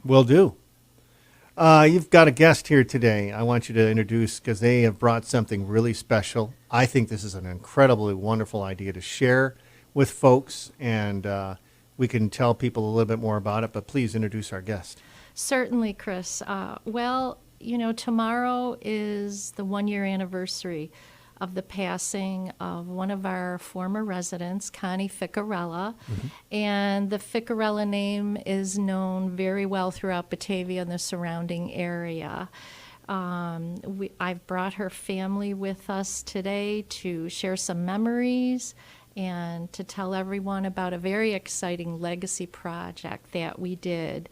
Will do. You've got a guest here today. I want you to introduce because they have brought something really special. I think this is an incredibly wonderful idea to share with folks, and we can tell people a little bit more about it, but please introduce our guest. Certainly, Chris. Tomorrow is the 1-year anniversary of the passing of one of our former residents, Connie Ficarella. And the Ficarella name is known very well throughout Batavia and the surrounding area. I've brought her family with us today to share some memories and to tell everyone about a very exciting legacy project that we did.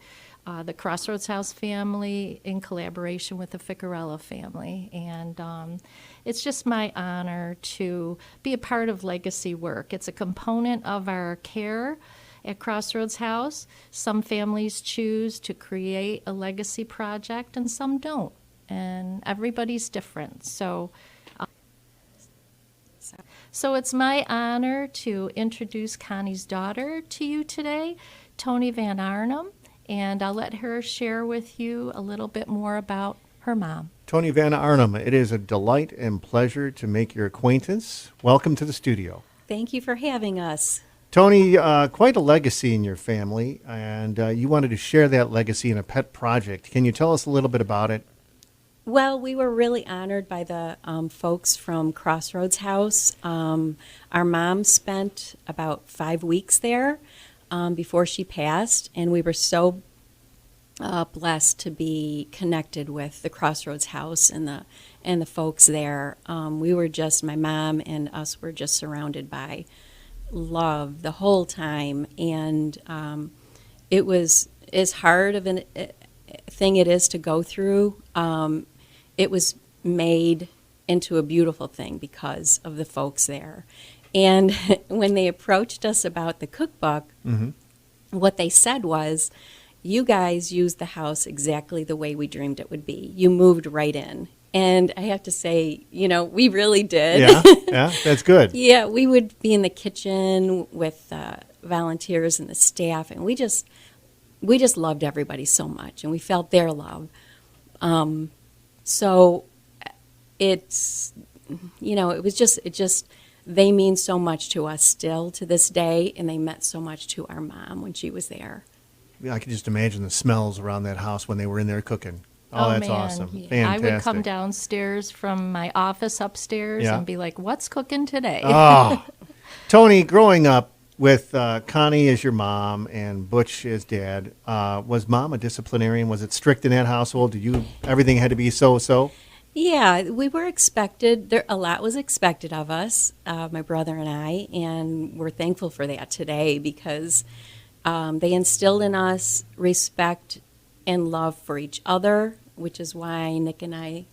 The Crossroads House family in collaboration with the Ficarella family. And it's just my honor to be a part of legacy work. It's a component of our care at Crossroads House. Some families choose to create a legacy project and some don't. And everybody's different. So it's my honor to introduce Connie's daughter to you today, Tony Van Arnhem. And I'll let her share with you a little bit more about her mom. Tony Van Arnhem, it is a delight and pleasure to make your acquaintance. Welcome to the studio. Thank you for having us. Tony, quite a legacy in your family, and you wanted to share that legacy in a pet project. Can you tell us a little bit about it? Well, we were really honored by the folks from Crossroads House. Our mom spent about 5 weeks there before she passed, and we were so blessed to be connected with the Crossroads House and the folks there. My mom and us were just surrounded by love the whole time, and it was as hard of a thing it is to go through. It was made into a beautiful thing because of the folks there. And when they approached us about the cookbook, what they said was, you guys used the house exactly the way we dreamed it would be. You moved right in. And I have to say, we really did. Yeah, that's good. Yeah, we would be in the kitchen with volunteers and the staff, and we just loved everybody so much, and we felt their love. So it's, it just, they mean so much to us still to this day, and they meant so much to our mom when she was there. I can just imagine the smells around that house when they were in there cooking. Oh, that's man. awesome. Yeah. Fantastic. I would come downstairs from my office upstairs and be like, what's cooking today? Oh. Tony, growing up with Connie as your mom and Butch as dad, was mom a disciplinarian? Was it strict in that household? Everything had to be so-so? Yeah, we were expected. A lot was expected of us, my brother and I, and we're thankful for that today because they instilled in us respect and love for each other, which is why Nick and I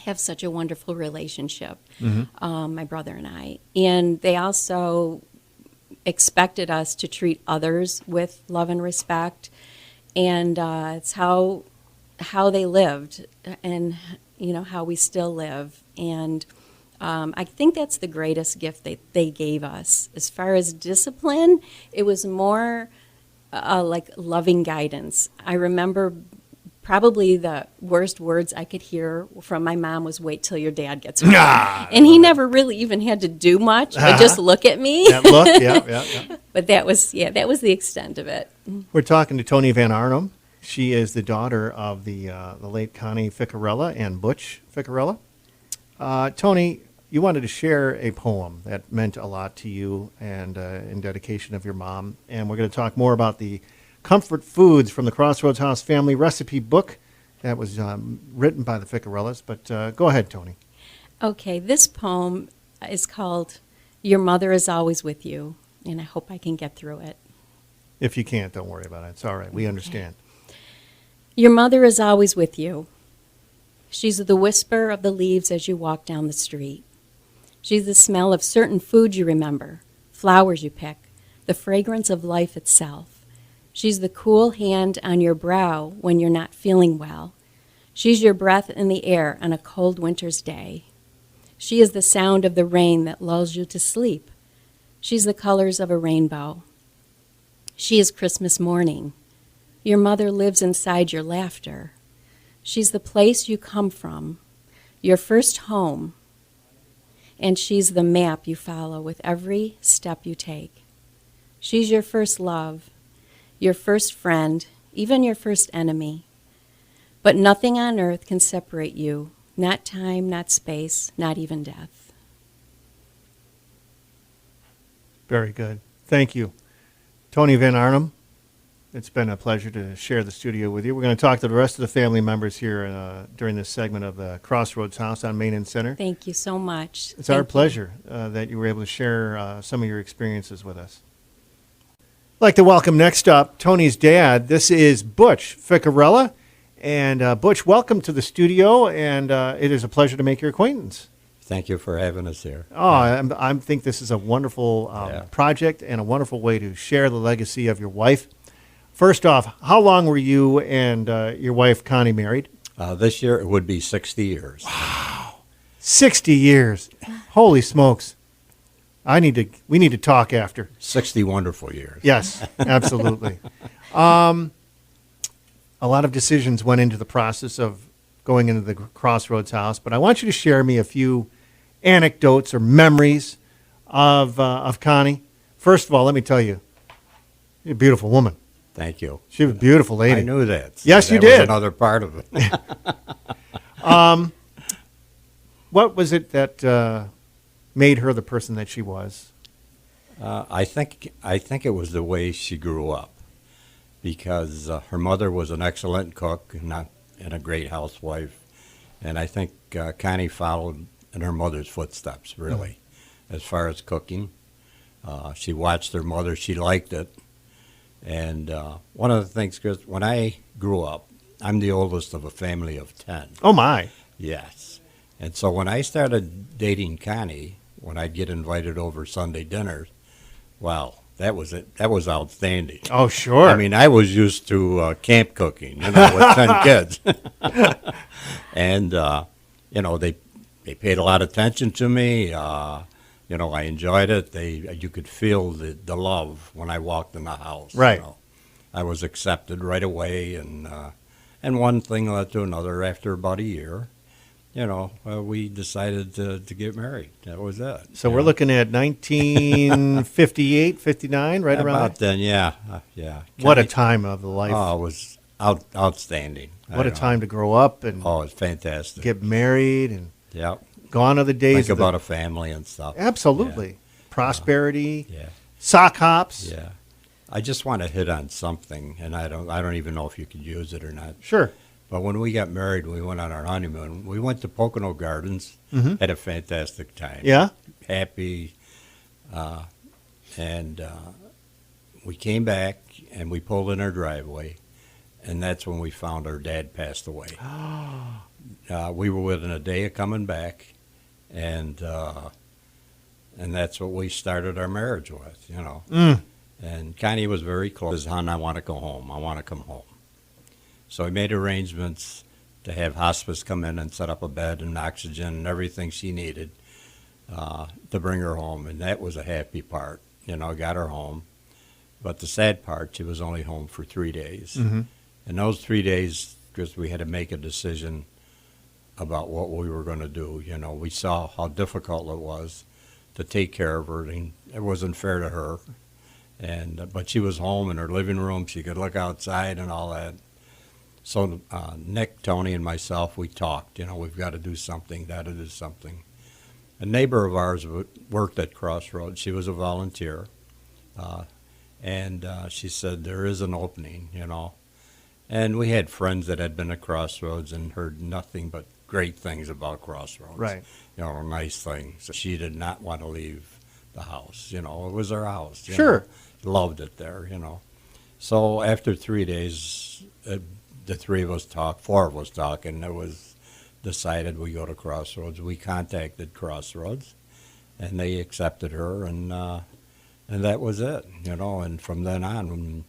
have such a wonderful relationship, my brother and I. And they also expected us to treat others with love and respect, and it's how they lived and how we still live. And I think that's the greatest gift they gave us. As far as discipline, it was more like loving guidance. I remember probably the worst words I could hear from my mom was, "Wait till your dad gets home." And he never really even had to do much, but just look at me. That look, yeah. But that was the extent of it. We're talking to Tony Van Arnhem. She is the daughter of the late Connie Ficarella and Butch Ficarella. Tony, you wanted to share a poem that meant a lot to you and in dedication of your mom. And we're going to talk more about the comfort foods from the Crossroads House family recipe book that was written by the Ficarellas. But go ahead, Tony. Okay, this poem is called "Your Mother is Always With You," and I hope I can get through it. If you can't, don't worry about it. It's all right. We understand. Your mother is always with you. She's the whisper of the leaves as you walk down the street. She's the smell of certain food you remember, flowers you pick, the fragrance of life itself. She's the cool hand on your brow when you're not feeling well. She's your breath in the air on a cold winter's day. She is the sound of the rain that lulls you to sleep. She's the colors of a rainbow. She is Christmas morning, Your mother lives inside your laughter. She's the place you come from, your first home, and she's the map you follow with every step you take. She's your first love, your first friend, even your first enemy. But nothing on earth can separate you, not time, not space, not even death. Very good. Thank you. Tony Van Arnhem, it's been a pleasure to share the studio with you. We're going to talk to the rest of the family members here during this segment of the Crossroads House on Main and Center. Thank you so much. It's our pleasure that you were able to share some of your experiences with us. I'd like to welcome next up Tony's dad. This is Butch Ficarella. And Butch, welcome to the studio, and it is a pleasure to make your acquaintance. Thank you for having us here. Oh, I think this is a wonderful project and a wonderful way to share the legacy of your wife. First off, how long were you and your wife, Connie, married? This year it would be 60 years. Wow, 60 years. Holy smokes. We need to talk after. 60 wonderful years. Yes, absolutely. A lot of decisions went into the process of going into the Crossroads House, but I want you to share me a few anecdotes or memories of Connie. First of all, let me tell you, you're a beautiful woman. Thank you. She was a beautiful lady. I knew that. Yes, you that did. Was another part of it. What was it that made her the person that she was? I think it was the way she grew up, because her mother was an excellent cook and a great housewife, and I think Connie followed in her mother's footsteps, really, as far as cooking. She watched her mother. She liked it. And one of the things, Chris, when I grew up, I'm the oldest of a family of 10. Oh, my. Yes. And so when I started dating Connie, when I'd get invited over Sunday dinners, well, that was it. That was outstanding. Oh, sure. I mean, I was used to camp cooking, with 10 kids. And, they paid a lot of attention to me. I enjoyed it. You could feel the love when I walked in the house. Right. I was accepted right away, and one thing led to another. After about a year, we decided to get married. That was it. So we're looking at 1958, 59, right around about there? then, yeah. What a time of the life. Oh, it was outstanding. What a time to grow up and it's fantastic. get married and Yep. gone are the days. Think about a family and stuff. Absolutely. Yeah. Prosperity. Yeah. Sock hops. Yeah. I just want to hit on something, and I don't even know if you could use it or not. Sure. But when we got married, we went on our honeymoon. We went to Pocono Gardens, had a fantastic time. Yeah? Happy. And we came back, and we pulled in our driveway, and that's when we found our dad passed away. We were within a day of coming back, and that's what we started our marriage with, And Connie was very close. Hon, I want to go home. I want to come home. So we made arrangements to have hospice come in and set up a bed and oxygen and everything she needed to bring her home. And that was a happy part, got her home. But the sad part, she was only home for 3 days. Mm-hmm. And those 3 days, because we had to make a decision about what we were going to do. We saw how difficult it was to take care of her, and it wasn't fair to her. But she was home in her living room. She could look outside and all that. So Nick, Tony, and myself, we talked. We've got to do something. Got to do something. A neighbor of ours worked at Crossroads. She was a volunteer, and she said there is an opening. And we had friends that had been at Crossroads and heard nothing but great things about Crossroads. Right. Nice things. She did not want to leave the house. It was her house. Sure. Loved it there, So after 3 days, the four of us talking, it was decided we go to Crossroads. We contacted Crossroads, and they accepted her, and that was it, And from then on,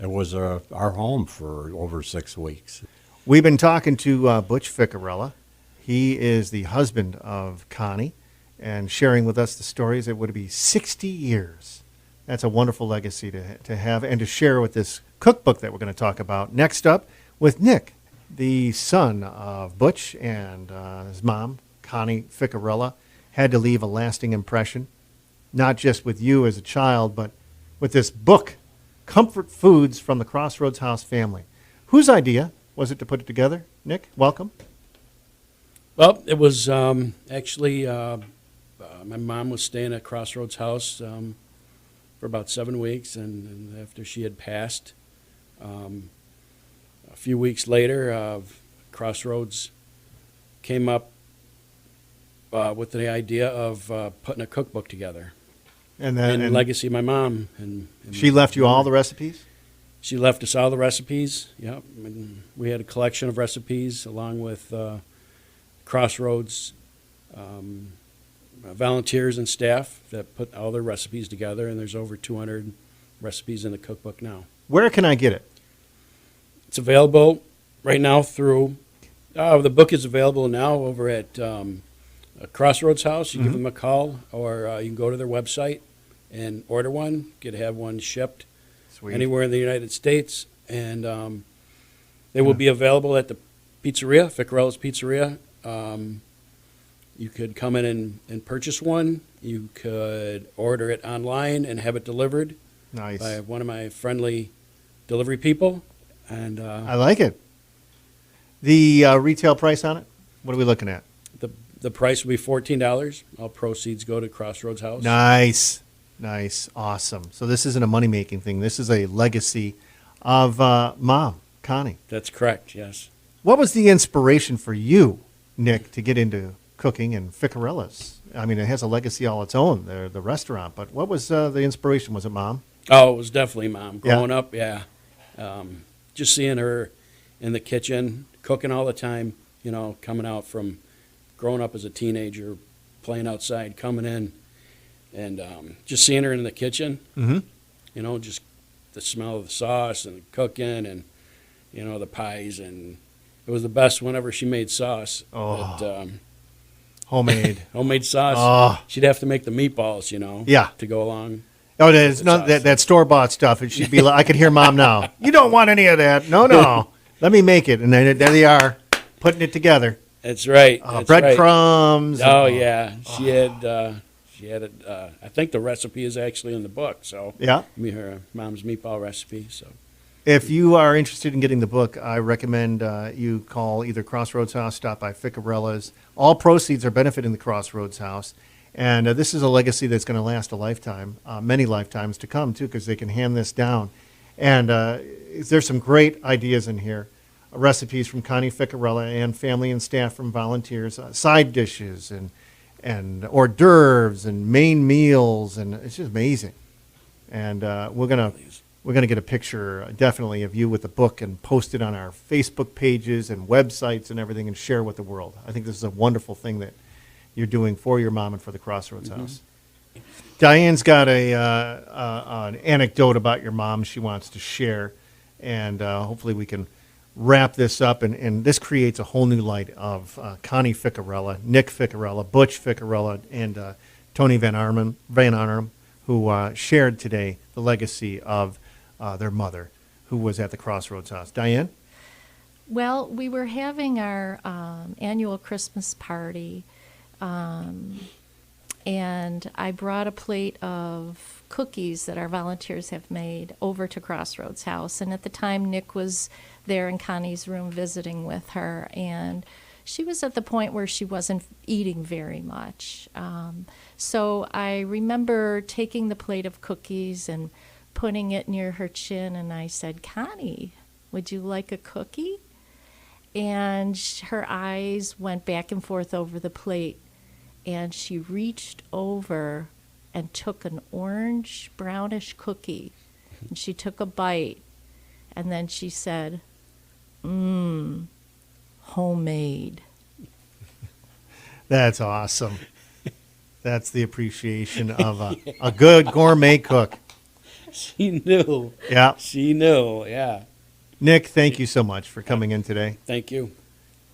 it was our home for over 6 weeks. We've been talking to Butch Ficarella. He is the husband of Connie and sharing with us the stories. It would be 60 years. That's a wonderful legacy to have and to share with this cookbook that we're going to talk about. Next up with Nick, the son of Butch and his mom, Connie Ficarella, had to leave a lasting impression, not just with you as a child, but with this book, Comfort Foods from the Crossroads House Family. Whose idea was it to put it together? Nick, welcome. Well, it was actually my mom was staying at Crossroads House for about 7 weeks, and after she had passed, a few weeks later, Crossroads came up with the idea of putting a cookbook together. And then in legacy of my mom. And she left you all the recipes? She left us all the recipes, yep. And we had a collection of recipes along with Crossroads volunteers and staff that put all their recipes together, and there's over 200 recipes in the cookbook now. Where can I get it? It's available right now through, the book is available now over at Crossroads House. You give them a call, or you can go to their website and order one. You could have one shipped anywhere in the United States, and they will be available at the pizzeria, Ficarella's Pizzeria. You could come in and purchase one. You could order it online and have it delivered by one of my friendly delivery people. And I like it. The retail price on it, what are we looking at? The price will be $14. All proceeds go to Crossroads House. Nice. Awesome. So this isn't a money-making thing. This is a legacy of Mom, Connie. That's correct, yes. What was the inspiration for you, Nick, to get into cooking and Ficarella's? I mean, it has a legacy all its own, the restaurant, but what was the inspiration? Was it Mom? Oh, it was definitely Mom. Growing up, yeah. Just seeing her in the kitchen, cooking all the time, coming out from growing up as a teenager, playing outside, coming in, and just seeing her in the kitchen, just the smell of the sauce and cooking and, the pies. And it was the best whenever she made sauce. Oh, homemade. Homemade sauce. Oh. She'd have to make the meatballs, to go along. Oh, there's not that store-bought stuff. And she'd be like, I could hear Mom now. You don't want any of that. No. Let me make it. And then there they are, putting it together. That's right. Breadcrumbs. Right. Oh, yeah. She had it. I think the recipe is actually in the book. So yeah, her mom's meatball recipe. So if you are interested in getting the book, I recommend you call either Crossroads House, stop by Ficarella's. All proceeds are benefiting the Crossroads House. And this is a legacy that's going to last a lifetime, many lifetimes to come, too, because they can hand this down. And there's some great ideas in here. Recipes from Connie Ficarella and family and staff from volunteers, side dishes and hors d'oeuvres and main meals, and it's just amazing. And we're gonna get a picture definitely of you with the book and post it on our Facebook pages and websites and everything and share with the world. I think this is a wonderful thing that you're doing for your mom and for the Crossroads House. Diane's got an anecdote about your mom she wants to share, and hopefully we can wrap this up. And this creates a whole new light of Connie Ficarella, Nick Ficarella, Butch Ficarella, and Tony Van Arnhem, who shared today the legacy of their mother, who was at the Crossroads House. Diane? Well, we were having our annual Christmas party, and I brought a plate of cookies that our volunteers have made over to Crossroads House. And at the time, Nick was there in Connie's room visiting with her, and she was at the point where she wasn't eating very much. So I remember taking the plate of cookies and putting it near her chin, and I said, "Connie, would you like a cookie?" And her eyes went back and forth over the plate, and she reached over and took an orange brownish cookie, and she took a bite, and then she said, homemade. That's awesome. That's the appreciation of a good gourmet cook. She knew. Yeah. She knew, yeah. Nick, thank you so much for coming in today. Thank you.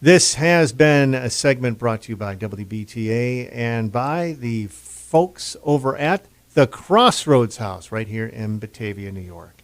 This has been a segment brought to you by WBTA and by the folks over at the Crossroads House right here in Batavia, New York.